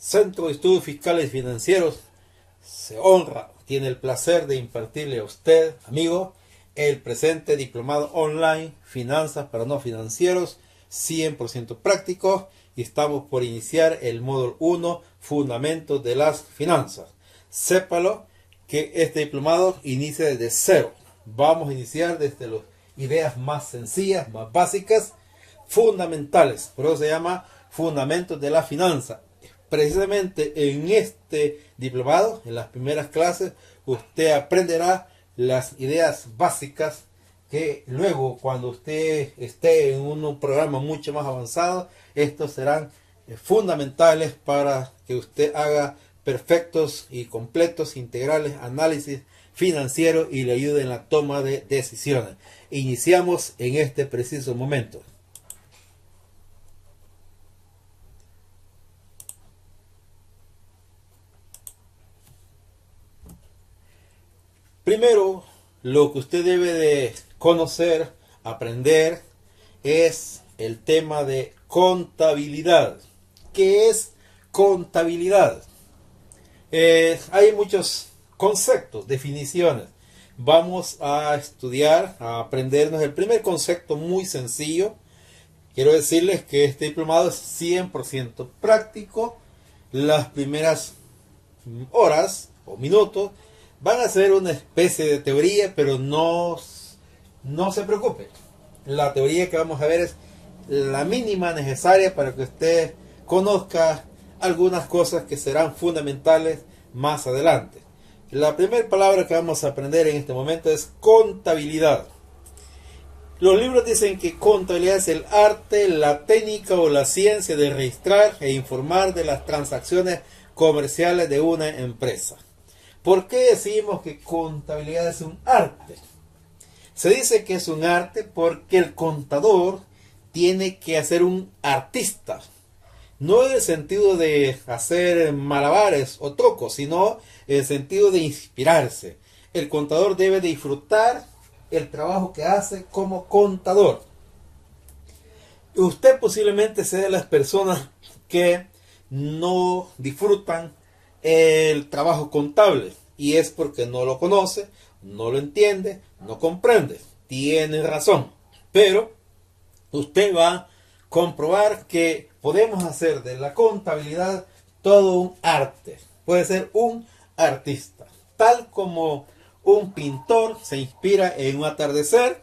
Centro de Estudios Fiscales y Financieros se honra, tiene el placer de impartirle a usted, amigo, el presente diplomado online Finanzas para no financieros, 100% práctico, y estamos por iniciar el módulo 1, Fundamentos de las Finanzas. Sépalo que este diplomado inicia desde cero. Vamos a iniciar desde las ideas más sencillas, más básicas, fundamentales. Por eso se llama Fundamentos de la Finanza. Precisamente en este diplomado, en las primeras clases, usted aprenderá las ideas básicas que luego, cuando usted esté en un programa mucho más avanzado, estos serán fundamentales para que usted haga perfectos y completos, integrales análisis financiero y le ayude en la toma de decisiones. Iniciamos en este preciso momento. Primero, lo que usted debe de conocer, aprender, es el tema de contabilidad. ¿Qué es contabilidad? Hay muchos conceptos, definiciones. Vamos a estudiar, a aprendernos el primer concepto muy sencillo. Quiero decirles que este diplomado es 100% práctico. Las primeras horas o minutos van a ser una especie de teoría, pero no se preocupe. La teoría que vamos a ver es la mínima necesaria para que usted conozca algunas cosas que serán fundamentales más adelante. La primera palabra que vamos a aprender en este momento es contabilidad. Los libros dicen que contabilidad es el arte, la técnica o la ciencia de registrar e informar de las transacciones comerciales de una empresa. ¿Por qué decimos que contabilidad es un arte? Se dice que es un arte porque el contador tiene que ser un artista. No en el sentido de hacer malabares o trucos, sino en el sentido de inspirarse. El contador debe disfrutar el trabajo que hace como contador. Usted posiblemente sea de las personas que no disfrutan el trabajo contable, y es porque no lo conoce, no lo entiende, no comprende. Tiene razón, pero usted va a comprobar que podemos hacer de la contabilidad todo un arte. Puede ser un artista, tal como un pintor se inspira en un atardecer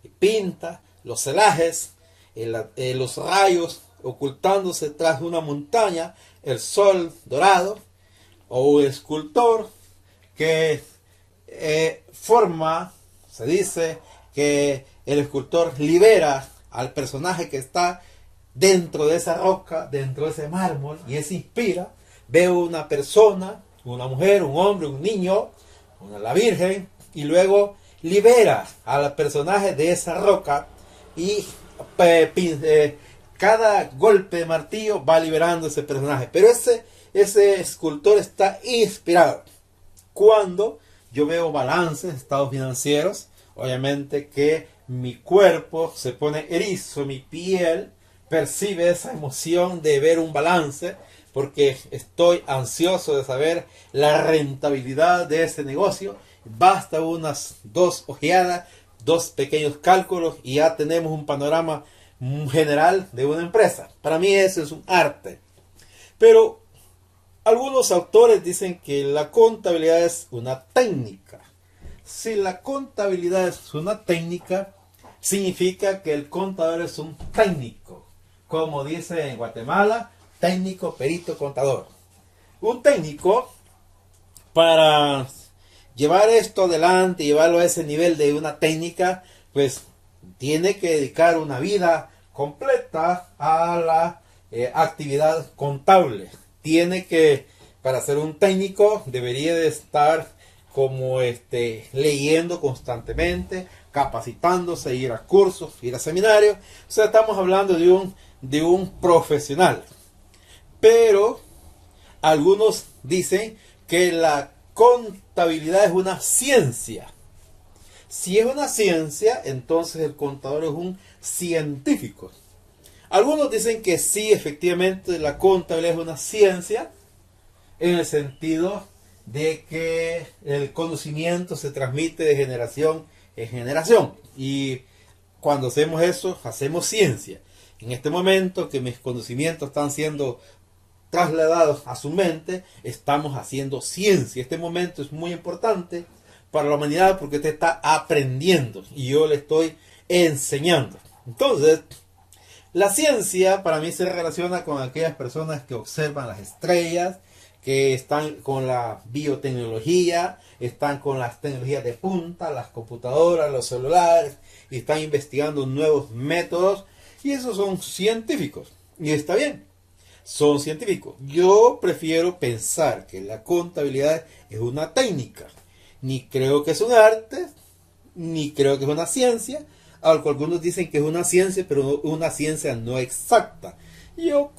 y pinta los celajes, los rayos ocultándose tras una montaña, el sol dorado, o un escultor que se dice que el escultor libera al personaje que está dentro de esa roca, dentro de ese mármol, y se inspira, ve una persona, una mujer, un hombre, un niño, la Virgen, y luego libera al personaje de esa roca, y cada golpe de martillo va liberando ese personaje. Pero ese escultor está inspirado. Cuando yo veo balances, estados financieros, obviamente que mi cuerpo se pone erizo, mi piel percibe esa emoción de ver un balance, porque estoy ansioso de saber la rentabilidad de ese negocio. Basta unas 2 ojeadas, 2 pequeños cálculos y ya tenemos un panorama general de una empresa. Para mí eso es un arte. Pero algunos autores dicen que la contabilidad es una técnica. Si la contabilidad es una técnica, significa que el contador es un técnico. Como dice en Guatemala, técnico, perito, contador. Un técnico, para llevar esto adelante, llevarlo a ese nivel de una técnica, pues tiene que dedicar una vida completa a la actividad contable. Tiene que, para ser un técnico, debería de estar como leyendo constantemente, capacitándose, ir a cursos, ir a seminarios. O sea, estamos hablando de un profesional. Pero algunos dicen que la contabilidad es una ciencia. Si es una ciencia, entonces el contador es un científico. Algunos dicen que sí, efectivamente, la contabilidad es una ciencia, en el sentido de que el conocimiento se transmite de generación en generación. Y cuando hacemos eso, hacemos ciencia. En este momento que mis conocimientos están siendo trasladados a su mente, estamos haciendo ciencia. Este momento es muy importante para la humanidad porque usted está aprendiendo y yo le estoy enseñando. Entonces, la ciencia para mí se relaciona con aquellas personas que observan las estrellas, que están con la biotecnología, están con las tecnologías de punta, las computadoras, los celulares, y están investigando nuevos métodos, y esos son científicos, y está bien, son científicos. Yo prefiero pensar que la contabilidad es una técnica, ni creo que es un arte, ni creo que es una ciencia, aunque algunos dicen que es una ciencia, pero una ciencia no exacta. Yo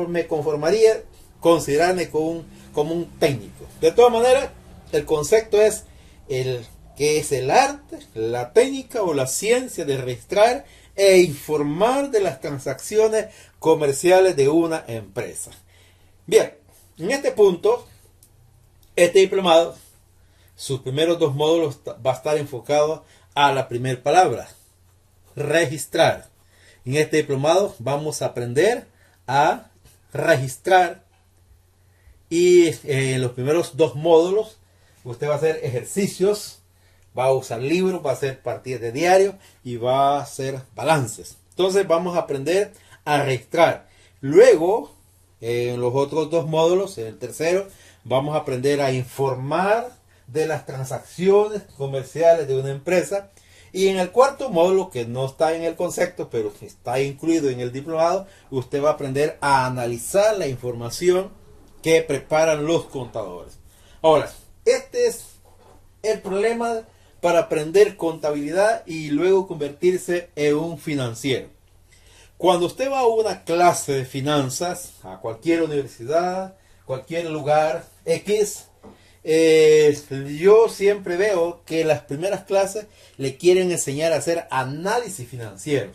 me conformaría considerarme como un técnico. De todas maneras, el concepto es que es el arte, la técnica o la ciencia de registrar e informar de las transacciones comerciales de una empresa. Bien, en este punto, este diplomado, sus primeros 2 módulos va a estar enfocado a la primera palabra, registrar. En este diplomado vamos a aprender a registrar. Y en los primeros 2 módulos usted va a hacer ejercicios, va a usar libros, va a hacer partidas de diario y va a hacer balances. Entonces vamos a aprender a registrar. Luego, en los otros 2 módulos, en el tercero, vamos a aprender a informar de las transacciones comerciales de una empresa. Y en el cuarto módulo, que no está en el concepto, pero está incluido en el diplomado, usted va a aprender a analizar la información que preparan los contadores. Ahora, este es el problema para aprender contabilidad y luego convertirse en un financiero. Cuando usted va a una clase de finanzas, a cualquier universidad, cualquier lugar X, yo siempre veo que las primeras clases le quieren enseñar a hacer análisis financiero.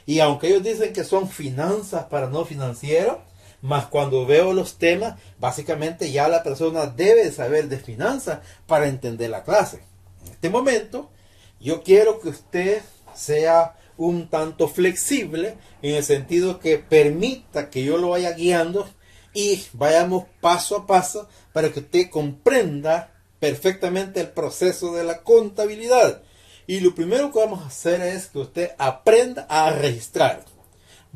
Y aunque ellos dicen que son finanzas para no financieros, más cuando veo los temas, básicamente ya la persona debe saber de finanzas para entender la clase. En este momento, yo quiero que usted sea un tanto flexible en el sentido que permita que yo lo vaya guiando y vayamos paso a paso para que usted comprenda perfectamente el proceso de la contabilidad. Y lo primero que vamos a hacer es que usted aprenda a registrar.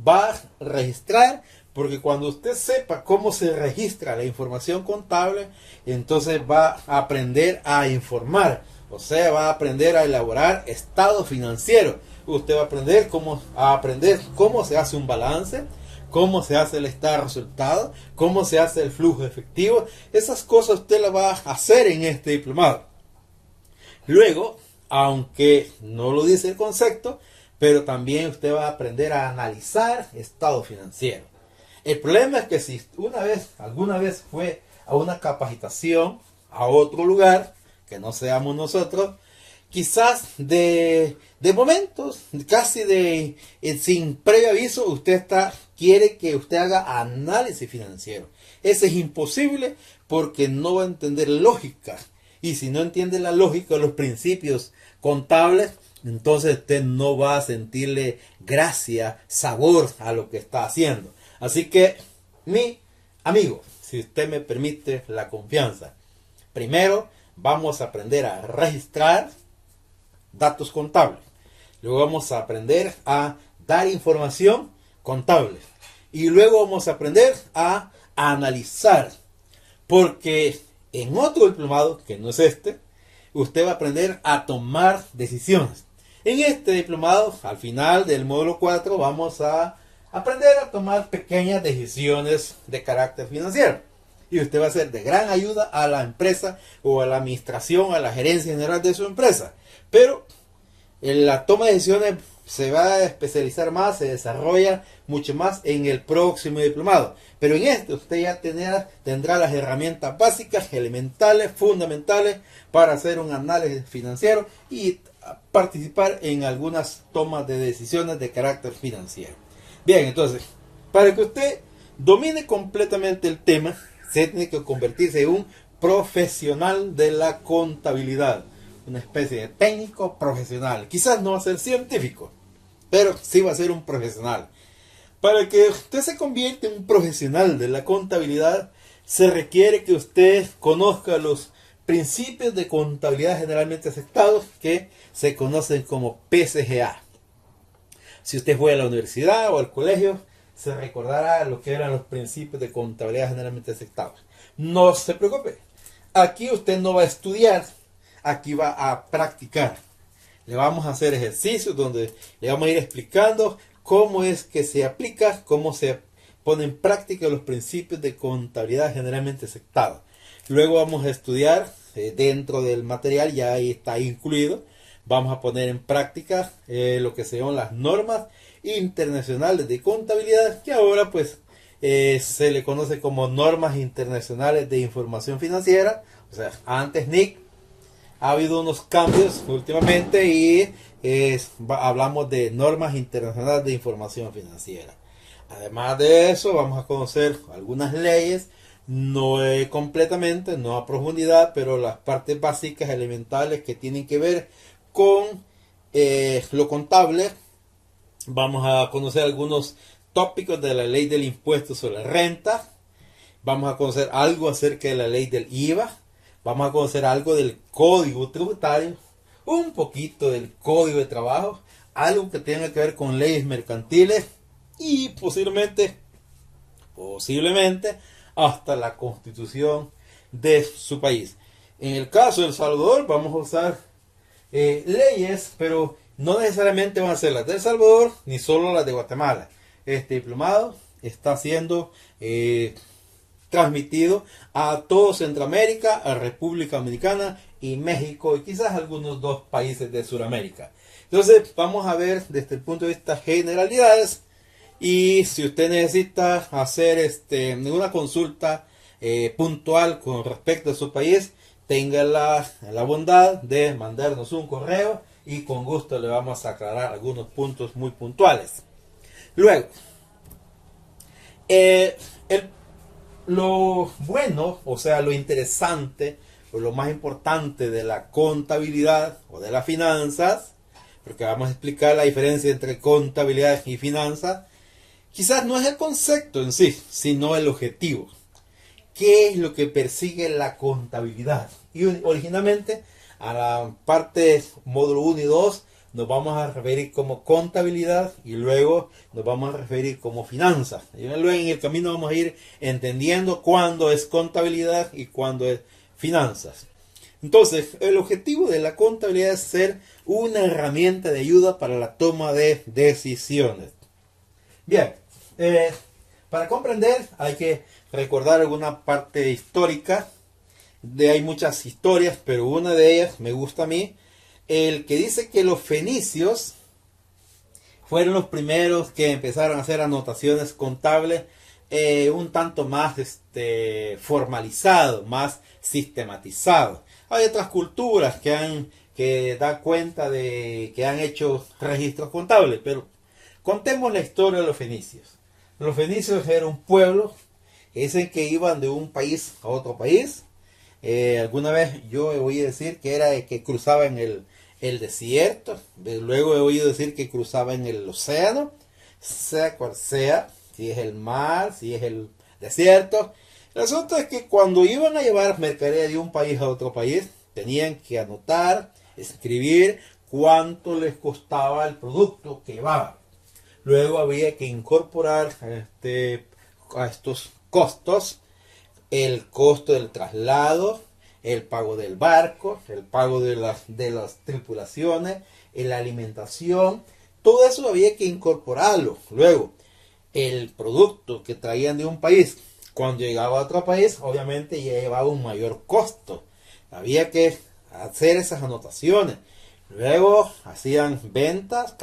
Va a registrar porque cuando usted sepa cómo se registra la información contable, entonces va a aprender a informar. O sea, va a aprender a elaborar estados financieros. Usted va a aprender cómo se hace un balance, cómo se hace el estado de resultados, cómo se hace el flujo efectivo. Esas cosas usted las va a hacer en este diplomado. Luego, aunque no lo dice el concepto, pero también usted va a aprender a analizar estado financiero. El problema es que si alguna vez fue a una capacitación a otro lugar, que no seamos nosotros, quizás de momentos, casi sin previo aviso, quiere que usted haga análisis financiero. Eso es imposible porque no va a entender lógica. Y si no entiende la lógica, los principios contables, entonces usted no va a sentirle gracia, sabor a lo que está haciendo. Así que, mi amigo, si usted me permite la confianza, primero vamos a aprender a registrar datos contables. Luego vamos a aprender a dar información contable. Y luego vamos a aprender a analizar. Porque en otro diplomado, que no es este, usted va a aprender a tomar decisiones. En este diplomado, al final del módulo 4, vamos a aprender a tomar pequeñas decisiones de carácter financiero. Y usted va a ser de gran ayuda a la empresa o a la administración, a la gerencia general de su empresa. Pero en la toma de decisiones se va a especializar más, se desarrolla mucho más en el próximo diplomado. Pero en este usted ya tendrá las herramientas básicas, elementales, fundamentales para hacer un análisis financiero y participar en algunas tomas de decisiones de carácter financiero. Bien, entonces, para que usted domine completamente el tema, se tiene que convertirse en un profesional de la contabilidad. Una especie de técnico profesional. Quizás no va a ser científico, pero sí va a ser un profesional. Para que usted se convierta en un profesional de la contabilidad, se requiere que usted conozca los principios de contabilidad generalmente aceptados, que se conocen como PCGA. Si usted fue a la universidad o al colegio, se recordará lo que eran los principios de contabilidad generalmente aceptados. No se preocupe, aquí usted no va a estudiar, aquí va a practicar. Le vamos a hacer ejercicios donde le vamos a ir explicando cómo es que se aplica, cómo se pone en práctica los principios de contabilidad generalmente aceptados. Luego vamos a estudiar dentro del material, ya ahí está incluido, vamos a poner en práctica lo que son las normas internacionales de contabilidad, que ahora pues se le conoce como normas internacionales de información financiera. O sea, antes NIC, ha habido unos cambios últimamente y hablamos de normas internacionales de información financiera. Además de eso, vamos a conocer algunas leyes, no completamente, no a profundidad, pero las partes básicas, elementales que tienen que ver con lo contable. Vamos a conocer algunos tópicos de la ley del impuesto sobre la renta. Vamos a conocer algo acerca de la ley del IVA. Vamos a conocer algo del código tributario, un poquito del código de trabajo, algo que tenga que ver con leyes mercantiles y posiblemente hasta la constitución de su país. En el caso de El Salvador vamos a usar leyes, pero no necesariamente van a ser las de El Salvador ni solo las de Guatemala. Este diplomado está siendo transmitido a todo Centroamérica, a República Dominicana y México y quizás algunos dos países de Sudamérica. Entonces vamos a ver desde el punto de vista generalidades, y si usted necesita hacer una consulta puntual con respecto a su país, tenga la bondad de mandarnos un correo y con gusto le vamos a aclarar algunos puntos muy puntuales. Luego, lo bueno, o sea, lo interesante, o lo más importante de la contabilidad o de las finanzas, porque vamos a explicar la diferencia entre contabilidad y finanzas, quizás no es el concepto en sí, sino el objetivo. ¿Qué es lo que persigue la contabilidad? Y originalmente a la parte módulo 1 y 2 nos vamos a referir como contabilidad y luego nos vamos a referir como finanzas. Y luego en el camino vamos a ir entendiendo cuándo es contabilidad y cuándo es finanzas. Entonces, el objetivo de la contabilidad es ser una herramienta de ayuda para la toma de decisiones. Bien, para comprender hay que recordar alguna parte histórica. Hay muchas historias, pero una de ellas me gusta a mí, el que dice que los fenicios fueron los primeros que empezaron a hacer anotaciones contables un tanto más formalizado, más sistematizado. Hay otras culturas que dan cuenta de que han hecho registros contables, pero contemos la historia de los fenicios. Los fenicios eran un pueblo, dicen que iban de un país a otro país. Alguna vez yo he oído decir que era que cruzaban el desierto, luego he oído decir que cruzaban el océano, sea cual sea, si es el mar, si es el desierto. El asunto es que cuando iban a llevar mercadería de un país a otro país, tenían que anotar, escribir cuánto les costaba el producto que llevaban. Luego había que incorporar a estos costos el costo del traslado, el pago del barco, el pago de las tripulaciones, la alimentación. Todo eso había que incorporarlo. Luego, el producto que traían de un país, cuando llegaba a otro país, obviamente ya llevaba un mayor costo. Había que hacer esas anotaciones. Luego hacían ventas,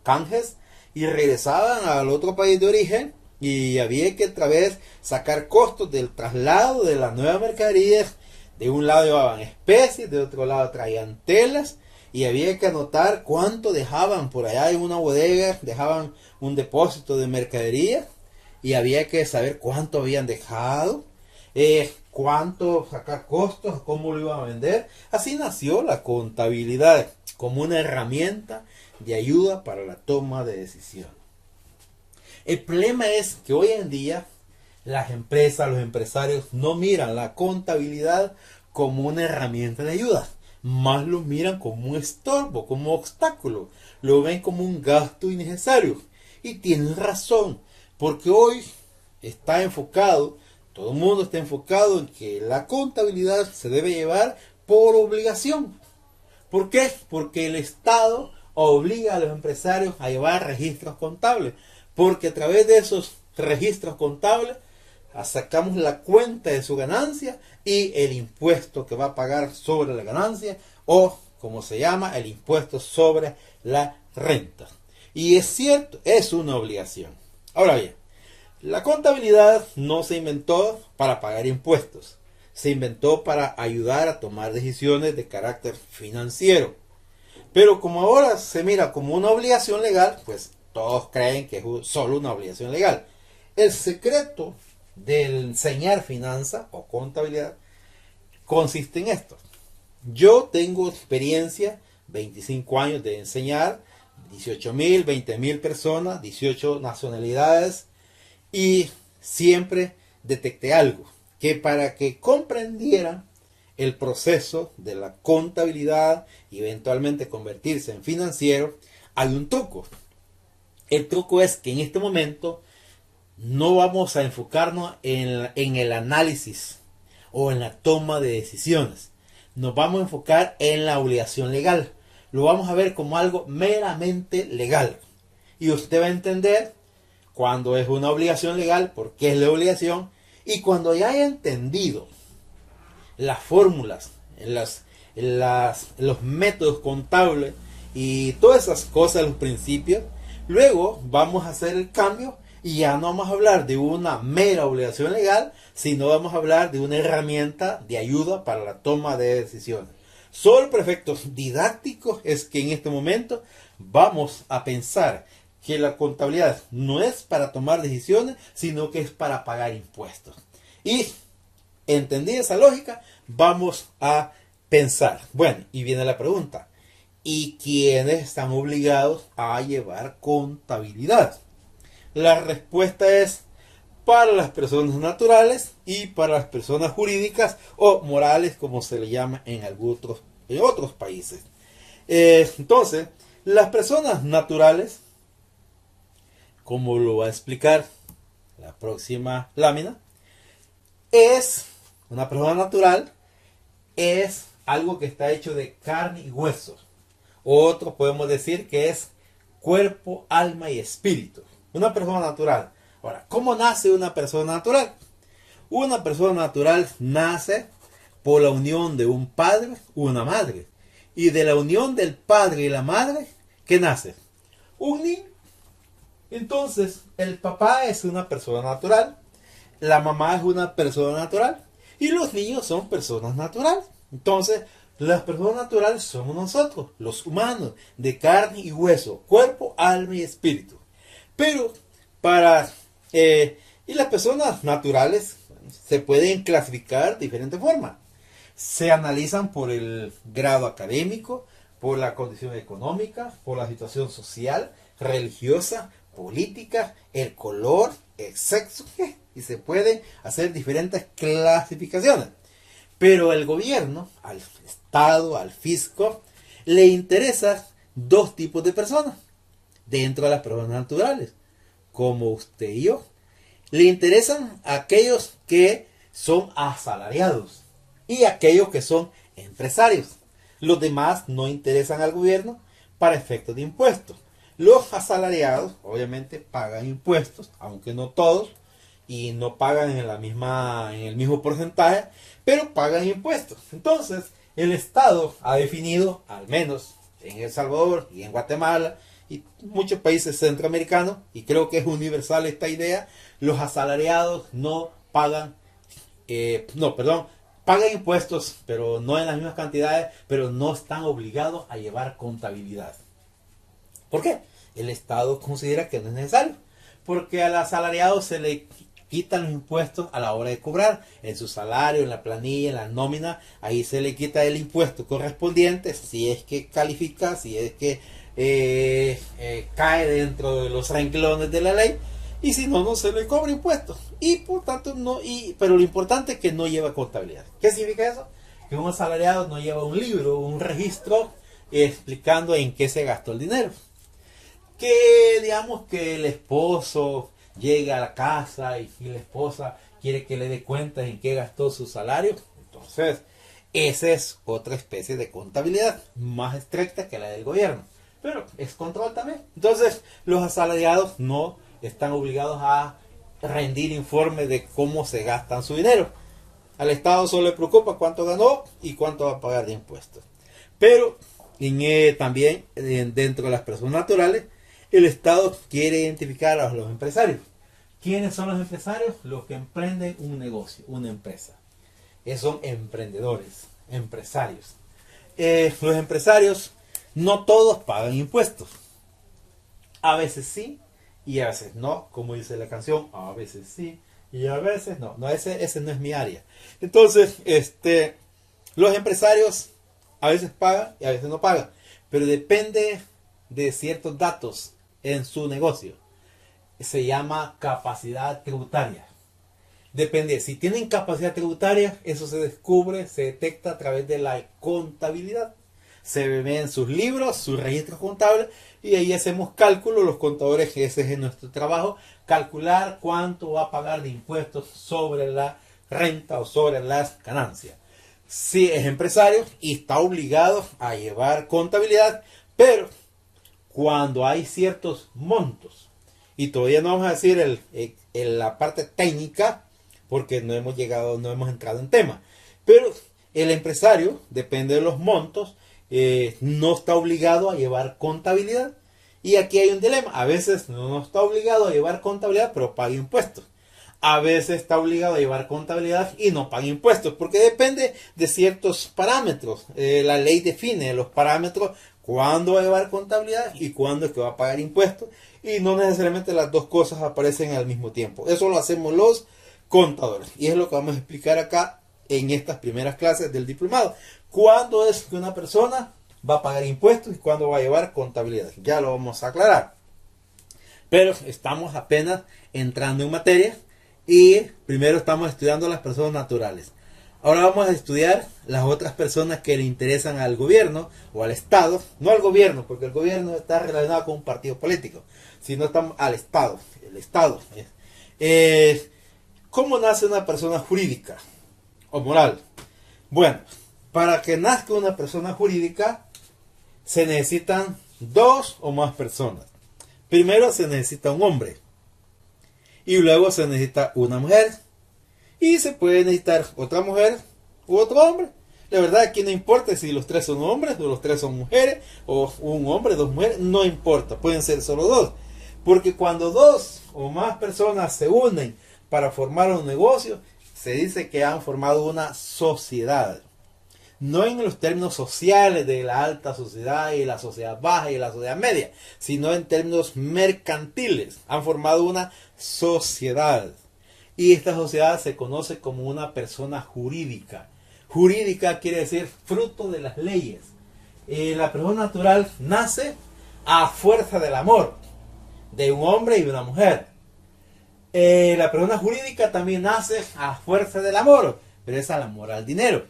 canjes, y regresaban al otro país de origen y había que otra vez sacar costos del traslado de las nuevas mercaderías. De un lado llevaban especies, de otro lado traían telas y había que anotar cuánto dejaban por allá en una bodega, dejaban un depósito de mercadería y había que saber cuánto habían dejado, cuánto sacar costos, cómo lo iban a vender. Así nació la contabilidad como una herramienta de ayuda para la toma de decisiones. El problema es que hoy en día las empresas, los empresarios no miran la contabilidad como una herramienta de ayuda, más lo miran como un estorbo, como un obstáculo, lo ven como un gasto innecesario. Y tienen razón, porque hoy está enfocado, todo el mundo está enfocado en que la contabilidad se debe llevar por obligación. ¿Por qué? Porque el Estado obliga a los empresarios a llevar registros contables, porque a través de esos registros contables sacamos la cuenta de su ganancia y el impuesto que va a pagar sobre la ganancia, o como se llama, el impuesto sobre la renta. Y es cierto, es una obligación. Ahora bien, la contabilidad no se inventó para pagar impuestos, se inventó para ayudar a tomar decisiones de carácter financiero. Pero como ahora se mira como una obligación legal, pues todos creen que es solo una obligación legal. El secreto de enseñar finanzas o contabilidad consiste en esto. Yo tengo experiencia, 25 años de enseñar, 18,000, 20,000 personas, 18 nacionalidades, y siempre detecté algo, que para que comprendieran el proceso de la contabilidad y eventualmente convertirse en financiero, hay un truco. El truco es que en este momento no vamos a enfocarnos en el análisis o en la toma de decisiones. Nos vamos a enfocar en la obligación legal. Lo vamos a ver como algo meramente legal. Y usted va a entender cuando es una obligación legal, por qué es la obligación. Y cuando ya haya entendido las fórmulas, los métodos contables y todas esas cosas, los principios, luego vamos a hacer el cambio y ya no vamos a hablar de una mera obligación legal, sino vamos a hablar de una herramienta de ayuda para la toma de decisiones. Solo por efectos didácticos es que en este momento vamos a pensar que la contabilidad no es para tomar decisiones, sino que es para pagar impuestos. Y entendida esa lógica, vamos a pensar. Bueno, y viene la pregunta. ¿Y quiénes están obligados a llevar contabilidad? La respuesta es para las personas naturales y para las personas jurídicas o morales, como se le llama en otros países. Entonces, las personas naturales, como lo va a explicar la próxima lámina, es una persona natural, es algo que está hecho de carne y huesos. Otro podemos decir que es cuerpo, alma y espíritu. Una persona natural. Ahora, ¿cómo nace una persona natural? Una persona natural nace por la unión de un padre y una madre. Y de la unión del padre y la madre, ¿qué nace? Un niño. Entonces, el papá es una persona natural, la mamá es una persona natural y los niños son personas naturales. Entonces, las personas naturales somos nosotros, los humanos, de carne y hueso, cuerpo, alma y espíritu. Pero y las personas naturales se pueden clasificar de diferentes formas. Se analizan por el grado académico, por la condición económica, por la situación social, religiosa, política, el color, el sexo, y se pueden hacer diferentes clasificaciones. Pero el gobierno, al Estado, al fisco, le interesa dos tipos de personas dentro de las personas naturales, como usted y yo. Le interesan aquellos que son asalariados y aquellos que son empresarios. Los demás no interesan al gobierno para efectos de impuestos. Los asalariados obviamente pagan impuestos, aunque no todos, y no pagan en el mismo porcentaje, pero pagan impuestos. Entonces, el Estado ha definido, al menos en El Salvador y en Guatemala y muchos países centroamericanos, y creo que es universal esta idea, los asalariados pagan pagan impuestos, pero no en las mismas cantidades, pero no están obligados a llevar contabilidad. ¿Por qué? El Estado considera que no es necesario, porque al asalariado se le quitan los impuestos a la hora de cobrar, en su salario, en la planilla, en la nómina, ahí se le quita el impuesto correspondiente, si es que califica, si es que cae dentro de los renglones de la ley, y si no, no se le cobra impuestos. Y por tanto, pero lo importante es que no lleva contabilidad. ¿Qué significa eso? Que un asalariado no lleva un libro, un registro explicando en qué se gastó el dinero. Que digamos que el esposo llega a la casa y la esposa quiere que le dé cuenta en qué gastó su salario. Entonces, esa es otra especie de contabilidad más estricta que la del gobierno. Pero es control también. Entonces, los asalariados no están obligados a rendir informes de cómo se gastan su dinero. Al Estado solo le preocupa cuánto ganó y cuánto va a pagar de impuestos. Pero también dentro de las personas naturales, el Estado quiere identificar a los empresarios. ¿Quiénes son los empresarios? Los que emprenden un negocio, una empresa. Esos son emprendedores, empresarios. Los empresarios no todos pagan impuestos. A veces sí y a veces no, como dice la canción, a veces sí y a veces no. No, ese no es mi área. Entonces, los empresarios a veces pagan y a veces no pagan, pero depende de ciertos datos en su negocio. Se llama capacidad tributaria. Depende, si tienen capacidad tributaria, eso se descubre, se detecta a través de la contabilidad. Se ve en sus libros, sus registros contables, y ahí hacemos cálculos, los contadores, ese es nuestro trabajo, calcular cuánto va a pagar de impuestos sobre la renta o sobre las ganancias. Si es empresario y está obligado a llevar contabilidad, pero cuando hay ciertos montos, y todavía no vamos a decir la parte técnica, porque no hemos entrado en tema, pero el empresario, depende de los montos, no está obligado a llevar contabilidad. Y aquí hay un dilema, a veces no está obligado a llevar contabilidad, pero paga impuestos. A veces está obligado a llevar contabilidad y no paga impuestos, porque depende de ciertos parámetros. La ley define los parámetros, cuándo va a llevar contabilidad y cuándo es que va a pagar impuestos, y no necesariamente las dos cosas aparecen al mismo tiempo. Eso lo hacemos los contadores, y es lo que vamos a explicar acá en estas primeras clases del diplomado. ¿Cuándo es que una persona va a pagar impuestos y cuándo va a llevar contabilidad? Ya lo vamos a aclarar. Pero estamos apenas entrando en materia y primero estamos estudiando las personas naturales. Ahora vamos a estudiar las otras personas que le interesan al gobierno o al Estado. No al gobierno, porque el gobierno está relacionado con un partido político, sino estamos al Estado. El Estado. ¿Cómo nace una persona jurídica o moral? Bueno, para que nazca una persona jurídica se necesitan dos o más personas. Primero se necesita un hombre y luego se necesita una mujer. Y se puede necesitar otra mujer u otro hombre. La verdad aquí no importa si los tres son hombres o los tres son mujeres, o un hombre, dos mujeres, no importa, pueden ser solo dos. Porque cuando dos o más personas se unen para formar un negocio, se dice que han formado una sociedad. No en los términos sociales de la alta sociedad y la sociedad baja y la sociedad media, sino en términos mercantiles. Han formado una sociedad. Y esta sociedad se conoce como una persona jurídica. Jurídica quiere decir fruto de las leyes. La persona natural nace a fuerza del amor de un hombre y de una mujer. La persona jurídica también nace a fuerza del amor, pero es al amor al dinero.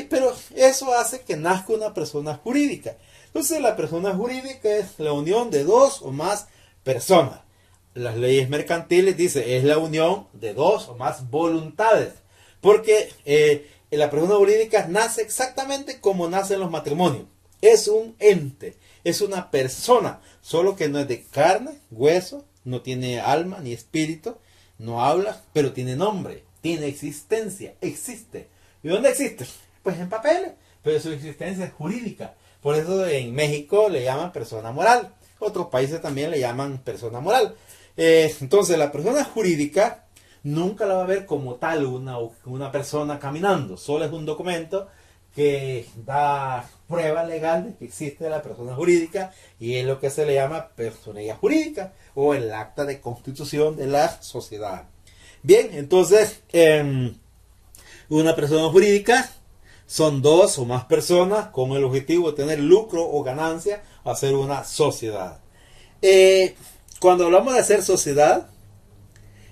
Pero eso hace que nazca una persona jurídica. Entonces la persona jurídica es la unión de dos o más personas. Las leyes mercantiles dice es la unión de dos o más voluntades, porque la persona jurídica nace exactamente como nacen los matrimonios. Es un ente, es una persona, solo que no es de carne, hueso, no tiene alma ni espíritu, no habla, pero tiene nombre, tiene existencia, existe. ¿Y dónde existe? Pues en papeles, pero su existencia es jurídica. Por eso en México le llaman persona moral, otros países también le llaman persona moral. Entonces la persona jurídica nunca la va a ver como tal una persona caminando, solo es un documento que da prueba legal de que existe la persona jurídica y es lo que se le llama personalidad jurídica o el acta de constitución de la sociedad. Bien, entonces una persona jurídica son dos o más personas con el objetivo de tener lucro o ganancia o hacer una sociedad. Cuando hablamos de hacer sociedad,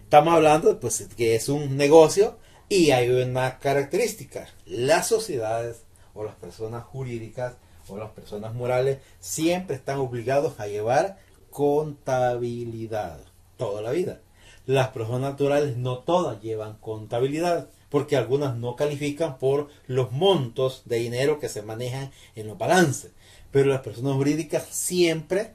estamos hablando pues, que es un negocio y hay una característica. Las sociedades o las personas jurídicas o las personas morales siempre están obligados a llevar contabilidad toda la vida. Las personas naturales no todas llevan contabilidad porque algunas no califican por los montos de dinero que se manejan en los balances. Pero las personas jurídicas siempre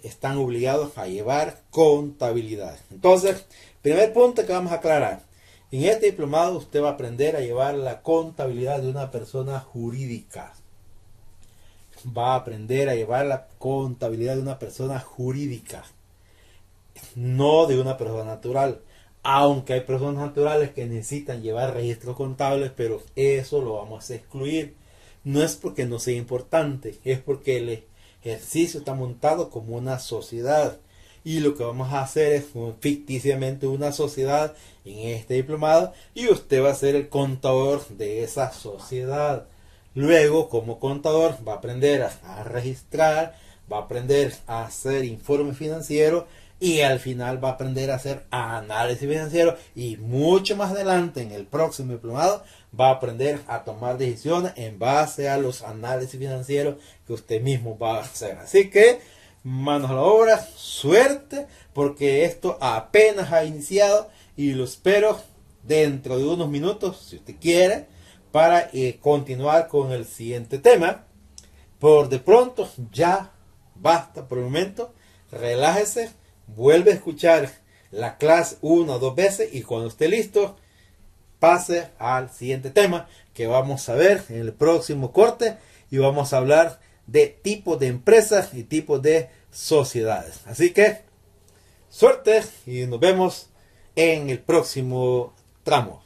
están obligados a llevar contabilidad. Entonces, primer punto que vamos a aclarar. En este diplomado usted va a aprender a llevar la contabilidad de una persona jurídica. Va a aprender a llevar la contabilidad de una persona jurídica, no de una persona natural. Aunque hay personas naturales que necesitan llevar registros contables, pero eso lo vamos a excluir. No es porque no sea importante, es porque el ejercicio está montado como una sociedad. Y lo que vamos a hacer es ficticiamente una sociedad en este diplomado y usted va a ser el contador de esa sociedad. Luego, como contador, va a aprender a registrar, va a aprender a hacer informe financiero y al final va a aprender a hacer análisis financiero y mucho más adelante en el próximo diplomado va a aprender a tomar decisiones en base a los análisis financieros que usted mismo va a hacer. Así que manos a la obra, suerte, porque esto apenas ha iniciado y lo espero dentro de unos minutos, si usted quiere, para continuar con el siguiente tema. Por de pronto ya basta por el momento, relájese, vuelve a escuchar la clase una o dos veces y cuando esté listo pase al siguiente tema que vamos a ver en el próximo corte y vamos a hablar de tipos de empresas y tipos de sociedades. Así que suerte y nos vemos en el próximo tramo.